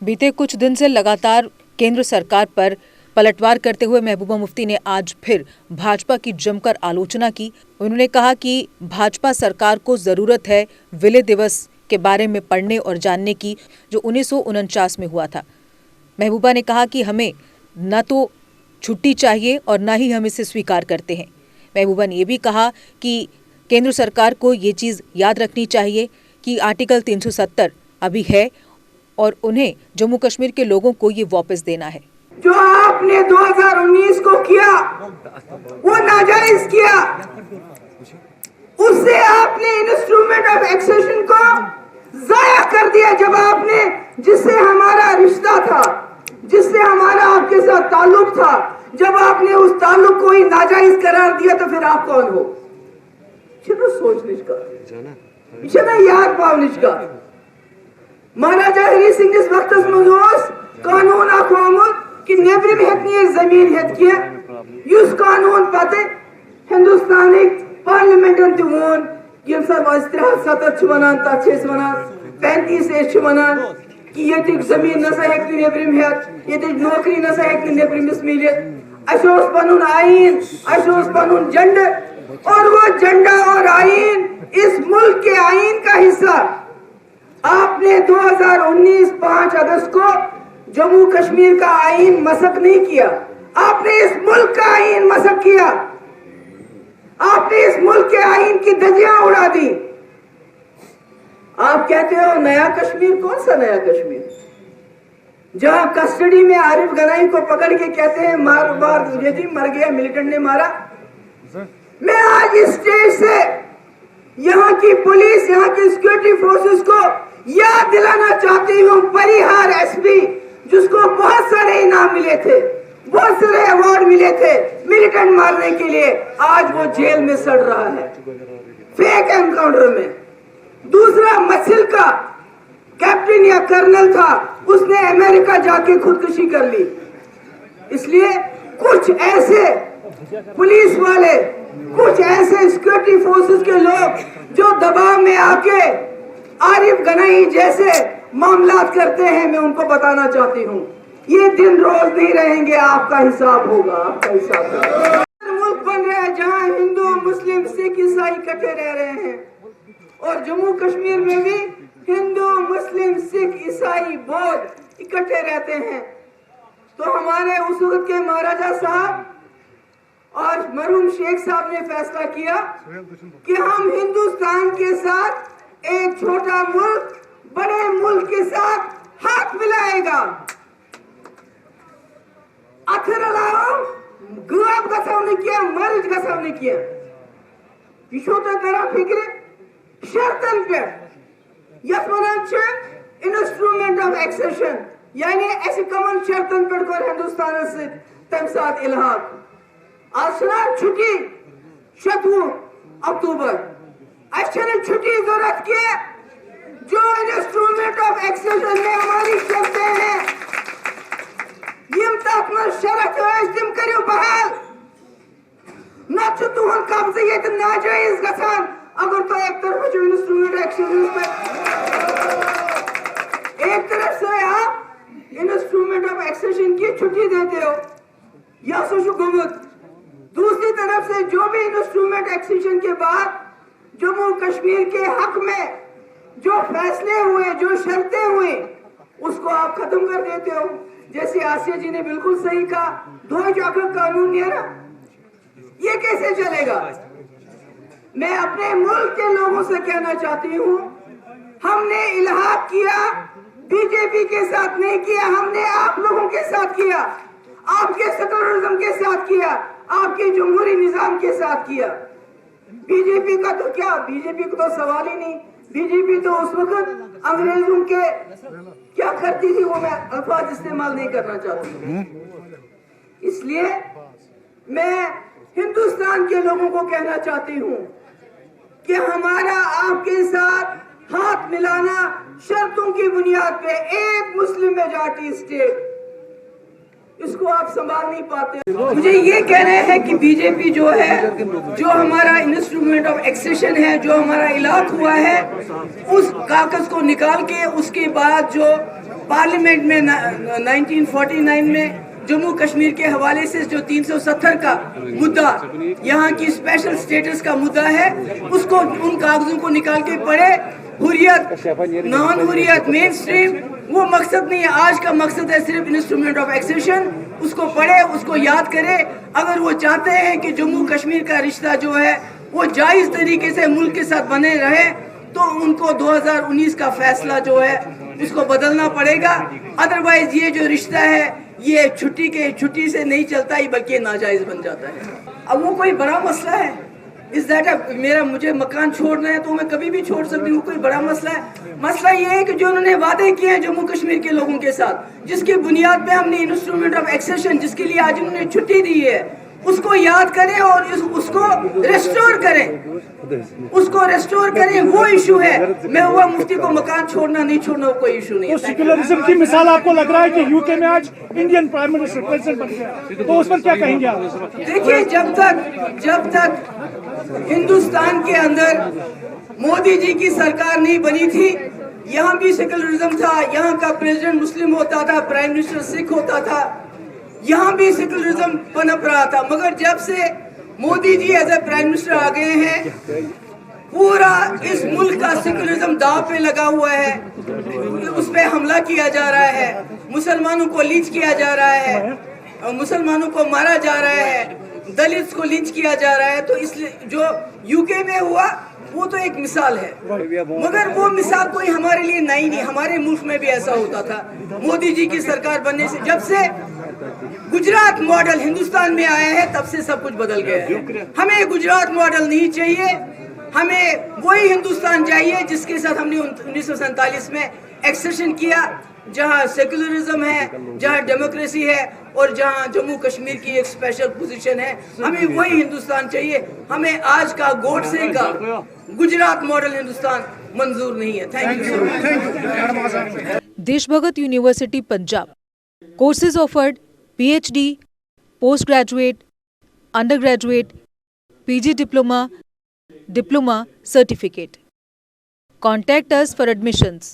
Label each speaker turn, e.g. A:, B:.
A: बीते कुछ दिन से लगातार केंद्र सरकार पर पलटवार करते हुए महबूबा मुफ्ती ने आज फिर भाजपा की जमकर आलोचना की। उन्होंने कहा कि भाजपा सरकार को जरूरत है विलय दिवस के बारे में पढ़ने और जानने की, जो 1949 में हुआ था। महबूबा ने कहा कि हमें न तो छुट्टी चाहिए और न ही हम इसे स्वीकार करते हैं। महबूबा ने यह भी कहा कि केंद्र सरकार को ये चीज़ याद रखनी चाहिए कि आर्टिकल 370 अभी है और उन्हें जम्मू कश्मीर के लोगों को ये वापस देना है।
B: जो आपने 2019 को किया वो नाजायज किया, उससे आपने इंस्ट्रूमेंट ऑफ एक्सेशन को जाया कर दिया। जब आपने, जिससे हमारा रिश्ता था, जिससे हमारा आपके साथ ताल्लुक था, जब आपने उस ताल्लुक को ही नाजायज करार दिया तो फिर आप कौन हो? सोच निष्का याद पाव निष्का महाराजा हरी सिंह इस वक्त कानून आखोमुत कि नेबरिम हेतनी जमीन हेत किया युस कानून पते हिंदुस्तानिक पार्लियामेंटन ते वोन यम सब 370 छ वनान तथ छेस वनान 35 छ वनान कि ये जमीन नसा हेतनी नेबरिम हेत, ये नौकरी नसा हेतनी नेबरिमस मिलित। अशोस पनुन आईन, अशोस पनुन झंडा, और वो झंडा और आईन इस मुल्क के आईन का हिस्सा। आपने 2019 5 अगस्त को जम्मू कश्मीर का आईन मसक नहीं किया, आपने इस मुल्क का आईन मसक किया। आपने इस मुल्क के आईन की धज्जियां उड़ा दी। आप कहते हो नया कश्मीर, कौन सा नया कश्मीर? जहां कस्टडी में आरिफ गनाई को पकड़ के कहते हैं मर गया, मिलिटेंट ने मारा। मैं आज इस स्टेज से यहाँ की पुलिस, यहाँ की सिक्योरिटी फोर्सेस को याद दिलाना चाहती हूँ, परिहार एसपी जिसको बहुत सारे इनाम मिले थे, बहुत सारे अवार्ड मिले थे मिलिटेंट मारने के लिए, आज वो जेल में सड़ रहा है फेक एनकाउंटर में। दूसरा मछिल का कैप्टन या कर्नल था, उसने अमेरिका जाके खुदकुशी कर ली। इसलिए कुछ ऐसे पुलिस वाले, कुछ ऐसे सिक्योरिटी फोर्सेस के लोग जो दबाव में आके आरिफ गनाई जैसे मामलात करते हैं, मैं उनको बताना चाहती हूँ ये दिन रोज नहीं रहेंगे, आपका हिसाब होगा, आपका हिसाब होगा। मुल्क बन रहा है जहाँ हिंदू, मुस्लिम, सिख, ईसाई इकट्ठे रह रहे हैं, और जम्मू कश्मीर में भी हिंदू, मुस्लिम, सिख, ईसाई, बौद्ध इकट्ठे रहते हैं। तो हमारे उस वक्त के महाराजा साहब और मरहूम शेख साहब ने फैसला किया कि हम हिंदुस्तान के साथ एक छोटा मुल्क बड़े मुल्क के साथ हाथ मिलाएगा। अथर अलावा गुलाब गसाव ने किया, मर्ज गसाव ने किया। यह तरह फिक्र शर्तन पे यस वनान छ इंस्ट्रूमेंट ऑफ एक्सेशन, यानी ऐसे कमन शर्तन पे कर हिंदुस्तान से तम साथ इल्हाक। आज छुट्टी 7 अक्टूबर छुट्टी जरूरत के जो इंस्ट्रूमेंट ऑफ एक्सेशन में हमारी शर्तें हैं, यम तक में शर्त है तुम करियो बहाल न तुहन कब्जे ये नाजायज गसान। अगर तो एक तरफ जो इंस्ट्रूमेंट एक्सेशन पे एक तरफ से आप इंस्ट्रूमेंट ऑफ एक्सेशन की छुट्टी देते हो या सोचो गुमत, दूसरी तरफ से जो भी इंस्ट्रूमेंट एक्सेशन के बाद जम्मू कश्मीर के हक में जो फैसले हुए, जो शर्तें हुई, उसको आप खत्म कर देते हो। जैसे आसिया जी ने बिल्कुल सही कहा, दो जाकर कानून नहीं है ना, ये कैसे चलेगा? मैं अपने मुल्क के लोगों से कहना चाहती हूँ, हमने इल्हाक किया बीजेपी के साथ नहीं किया, हमने आप लोगों के साथ किया, आपके सेकुलरिज्म के साथ किया, आपके जमहूरी निजाम के साथ किया। बीजेपी का तो क्या, बीजेपी को तो सवाल ही नहीं। बीजेपी तो उस वक्त अंग्रेजों के क्या करती थी वो मैं अल्फाज इस्तेमाल नहीं करना चाहती। इसलिए मैं हिंदुस्तान के लोगों को कहना चाहती हूँ कि हमारा आपके साथ हाथ मिलाना शर्तों की बुनियाद पे, एक मुस्लिम मेजॉरिटी स्टेट, इसको आप संभाल नहीं पाते। मुझे ये कहना है कि बीजेपी जो है, जो हमारा इंस्ट्रूमेंट ऑफ एक्सेशन है, जो हमारा इलाक हुआ है, उस कागज को निकाल के उसके बाद जो पार्लियामेंट में 1949 में जम्मू कश्मीर के हवाले से जो 370 का मुद्दा, यहाँ की स्पेशल स्टेटस का मुद्दा है, उसको उन कागजों को निकाल के पढ़े। Hurriyat, non Hurriyat, main stream, वो मकसद नहीं है। आज का मकसद है सिर्फ इंस्ट्रूमेंट ऑफ एक्सेशन। उसको पढ़े, उसको याद करे। अगर वो चाहते हैं कि जम्मू कश्मीर का रिश्ता जो है वो जायज तरीके से मुल्क के साथ बने रहे, तो उनको 2019 का फैसला जो है उसको बदलना पड़ेगा। अदरवाइज ये जो रिश्ता है ये छुट्टी से नहीं चलता ही, बल्कि नाजायज बन जाता है। अब वो कोई बड़ा मसला है? इस दैट मुझे मकान छोड़ना है तो मैं कभी भी छोड़ सकती हूँ, कोई बड़ा मसला है? मसला ये है कि जो उन्होंने वादे किए हैं जम्मू कश्मीर के लोगों के साथ, जिसकी बुनियाद पे हमने इंस्ट्रूमेंट ऑफ एक्सेशन, जिसके लिए आज उन्होंने छुट्टी दी है, उसको याद करें और उसको रेस्टोर करें, उसको रेस्टोर करें। वो इशू है। मैं हुआ मुफ्ती को मकान छोड़ना नहीं छोड़ना वो कोई इशू नहीं है।
C: तो सेक्युलरिज्म की मिसाल आपको लग रहा है कि यूके में आज इंडियन प्राइम मिनिस्टर प्रेसिडेंट बन गया, तो उस पर क्या कहेंगे आप?
B: देखिए, जब तक हिंदुस्तान के अंदर मोदी जी की सरकार नहीं बनी थी, यहाँ भी सेक्युलरिज्म था। यहाँ का प्रेसिडेंट मुस्लिम होता था, प्राइम मिनिस्टर सिख होता था, यहाँ भी सेक्युलरिज्म पनप रहा था। मगर जब से Modi ji as a prime minister आ गए हैं, पूरा इस मुल्क का सेक्युलरिज्म दांव पे लगा हुआ है। उस पे हमला किया जा रहा है, मुसलमानों को लिंच किया जा रहा है, मुसलमानों को मारा जा रहा है, दलित को लिंच किया जा रहा है। तो इसलिए जो यूके में हुआ वो तो एक मिसाल है, मगर वो मिसाल कोई हमारे लिए नई नहीं। हमारे मुल्क में भी ऐसा होता था। मोदी जी की सरकार बनने से, जब से गुजरात मॉडल हिंदुस्तान में आया है, तब से सब कुछ बदल गया है। हमें गुजरात मॉडल नहीं चाहिए, हमें वही हिंदुस्तान चाहिए जिसके साथ हमने 1947 में एक्सेशन किया, जहां सेक्युलरिज्म है, जहां डेमोक्रेसी है और जहां जम्मू कश्मीर की एक स्पेशल पोजीशन है। हमें वही हिंदुस्तान चाहिए। हमें आज का गोडसे का गुजरात मॉडल हिंदुस्तान मंजूर नहीं है। Thank you so much.
A: Deshbhagat university Punjab, courses offered PhD, post graduate, under graduate, PG diploma, certificate. Contact us for admissions.